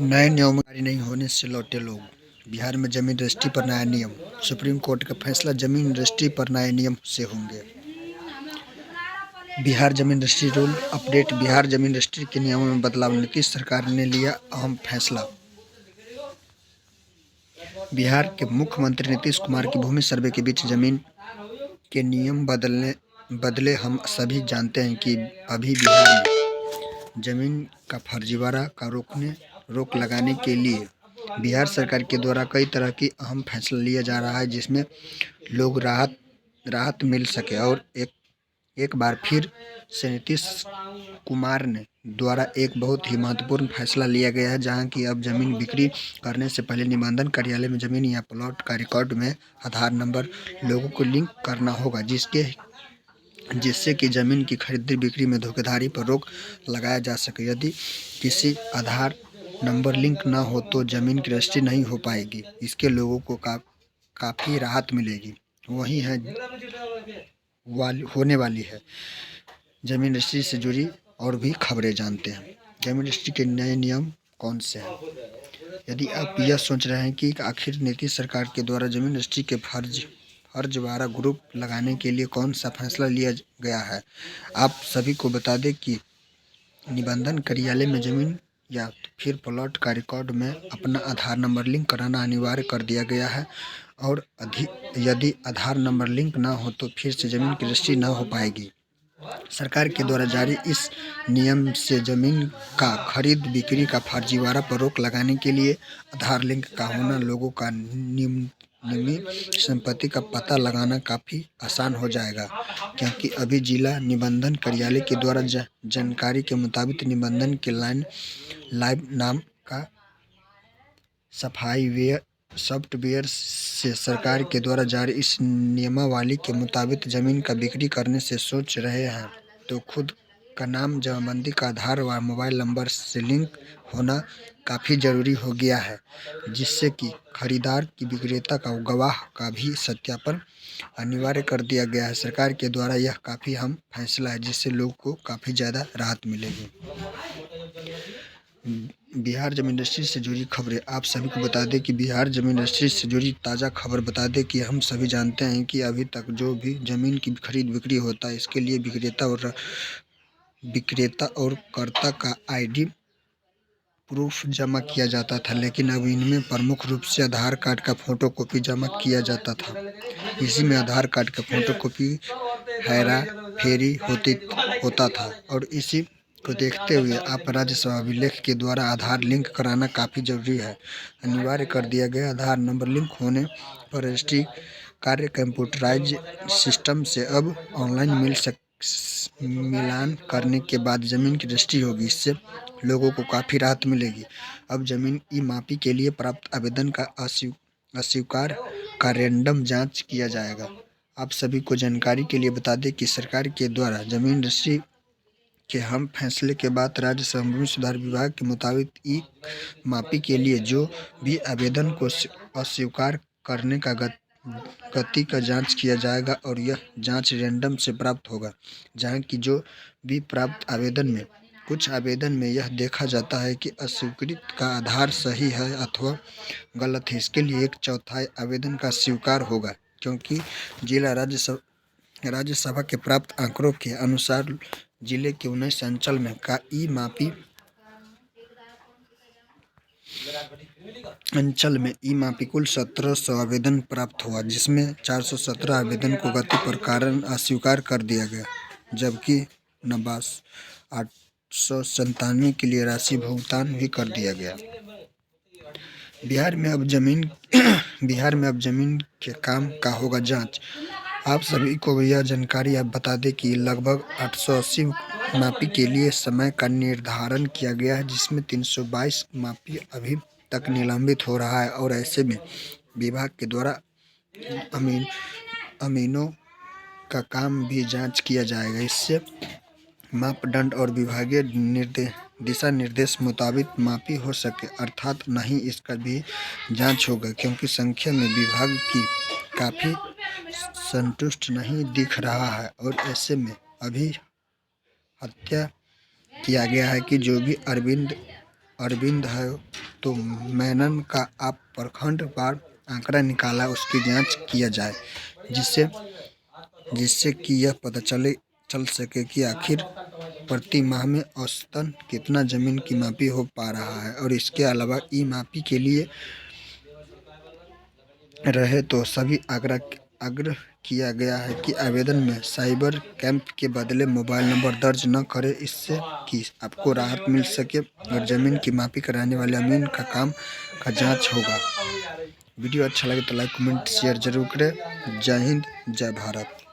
नए नियम जारी नहीं होने से लौटे लोग। बिहार में जमीन रजिस्ट्री पर नया नियम। सुप्रीम कोर्ट का फैसला, जमीन रजिस्ट्री पर नए नियम से होंगे। बिहार जमीन रजिस्ट्री रूल अपडेट। बिहार जमीन रजिस्ट्री के नियमों में बदलाव, नीतीश सरकार ने लिया अहम फैसला। बिहार के मुख्यमंत्री नीतीश कुमार की भूमि सर्वे के बीच जमीन के नियम बदले। हम सभी जानते हैं कि अभी बिहार में जमीन का फर्जीवाड़ा का रोक लगाने के लिए बिहार सरकार के द्वारा कई तरह की अहम फैसला लिया जा रहा है, जिसमें लोग राहत मिल सके। और एक बार फिर से नीतीश कुमार ने द्वारा एक बहुत ही महत्वपूर्ण फैसला लिया गया है, जहां की अब जमीन बिक्री करने से पहले निबंधन कार्यालय में जमीन या प्लॉट का रिकॉर्ड में आधार नंबर लोगों को लिंक करना होगा, जिससे कि जमीन की खरीदी बिक्री में धोखाधड़ी पर रोक लगाया जा सके। यदि किसी आधार नंबर लिंक ना हो तो जमीन की रजिस्ट्री नहीं हो पाएगी। इसके लोगों को काफ़ी राहत मिलेगी। वही है होने वाली है। जमीन रजिस्ट्री से जुड़ी और भी खबरें जानते हैं। जमीन रजिस्ट्री के नए नियम कौन से हैं? यदि आप यह सोच रहे हैं कि आखिर नीतीश सरकार के द्वारा जमीन रजिस्ट्री के फर्जीवाड़ा ग्रुप लगाने के लिए कौन सा फैसला लिया गया है, आप सभी को बता दें कि निबंधन कार्यालय में जमीन या फिर प्लॉट का रिकॉर्ड में अपना आधार नंबर लिंक कराना अनिवार्य कर दिया गया है। और यदि आधार नंबर लिंक ना हो तो फिर से जमीन की रजिस्ट्री ना हो पाएगी। सरकार के द्वारा जारी इस नियम से जमीन का खरीद बिक्री का फर्जीवाड़ा पर रोक लगाने के लिए आधार लिंक का होना, लोगों का निम्न संपत्ति का पता लगाना काफ़ी आसान हो जाएगा। क्योंकि अभी जिला निबंधन कार्यालय के द्वारा जानकारी के मुताबिक निबंधन के लाइव नाम का सॉफ्टवेयर से सरकार के द्वारा जारी इस नियमावली के मुताबिक जमीन का बिक्री करने से सोच रहे हैं तो खुद का नाम जमाबंदी का आधार व मोबाइल नंबर से लिंक होना काफ़ी ज़रूरी हो गया है, जिससे कि खरीदार की विक्रेता का गवाह का भी सत्यापन अनिवार्य कर दिया गया है। सरकार के द्वारा यह काफ़ी अहम फैसला है, जिससे लोग को काफ़ी ज़्यादा राहत मिलेगी। बिहार जमीन रजिस्ट्री से जुड़ी खबरें आप सभी को बता दें कि बिहार जमीन रजिस्ट्री से जुड़ी ताज़ा खबर बता दें कि हम सभी जानते हैं कि अभी तक जो भी ज़मीन की खरीद बिक्री होता है, इसके लिए विक्रेता और कर्ता का आईडी प्रूफ जमा किया जाता था, लेकिन अब इनमें प्रमुख रूप से आधार कार्ड का फोटोकॉपी जमा किया जाता था। इसी में आधार कार्ड का फोटोकॉपी हेरा फेरी होता था। और इसी को देखते हुए आप राज्यसभा अभिलेख के द्वारा आधार लिंक कराना काफ़ी जरूरी है, अनिवार्य कर दिया गया। आधार नंबर लिंक होने पर रजिस्ट्री कार्य कंप्यूटराइज सिस्टम से अब ऑनलाइन मिलान करने के बाद जमीन की रजिस्ट्री होगी। इससे लोगों को काफ़ी राहत मिलेगी। अब जमीन ई मापी के लिए प्राप्त आवेदन का अस्वीकार का रैंडम जांच किया जाएगा। आप सभी को जानकारी के लिए बता दें कि सरकार के द्वारा जमीन रजिस्ट्री के हम फैसले के बाद राज्य भूमि सुधार विभाग के मुताबिक ई मापी के लिए जो भी आवेदन को अस्वीकार करने का गति का जांच किया जाएगा और यह जांच रैंडम से प्राप्त होगा, जहां की जो भी प्राप्त आवेदन में कुछ आवेदन में यह देखा जाता है कि अस्वीकृत का आधार सही है अथवा गलत है। इसके लिए 1/4 आवेदन का स्वीकार होगा, क्योंकि जिला राज्यसभा के प्राप्त आंकड़ों के अनुसार जिले के 19 अंचल में का ई मापी कुल 1700 आवेदन प्राप्त हुआ, जिसमें 417 आवेदन को गति पर कारण अस्वीकार कर दिया गया, जबकि 897 के लिए राशि भुगतान भी कर दिया गया। बिहार में अब जमीन के काम का होगा जांच। आप सभी को यह जानकारी आप बता दें कि लगभग 880 मापी के लिए समय का निर्धारण किया गया है, जिसमें 322 मापी अभी तक निलंबित हो रहा है। और ऐसे में विभाग के द्वारा अमीनों का काम भी जांच किया जाएगा। इससे मापदंड और विभागीय दिशा निर्देश मुताबिक मापी हो सके, अर्थात नहीं इसका भी जांच होगा, क्योंकि संख्या में विभाग की काफ़ी संतुष्ट नहीं दिख रहा है। और ऐसे में अभी हत्या किया गया है कि जो भी अरविंद अरविंद है तो मेनन का आप प्रखंड वार आंकड़ा निकाला, उसकी जांच किया जाए, जिससे जिससे कि यह पता चल सके कि आखिर प्रति माह में औसतन कितना जमीन की मापी हो पा रहा है। और इसके अलावा ई मापी के लिए रहे तो सभी आग्रह किया गया है कि आवेदन में साइबर कैंप के बदले मोबाइल नंबर दर्ज न करें, इससे कि आपको राहत मिल सके और ज़मीन की मापी कराने वाले अमीन का काम का जांच होगा। वीडियो अच्छा लगे तो लाइक कमेंट शेयर जरूर करें। जय हिंद, जय भारत।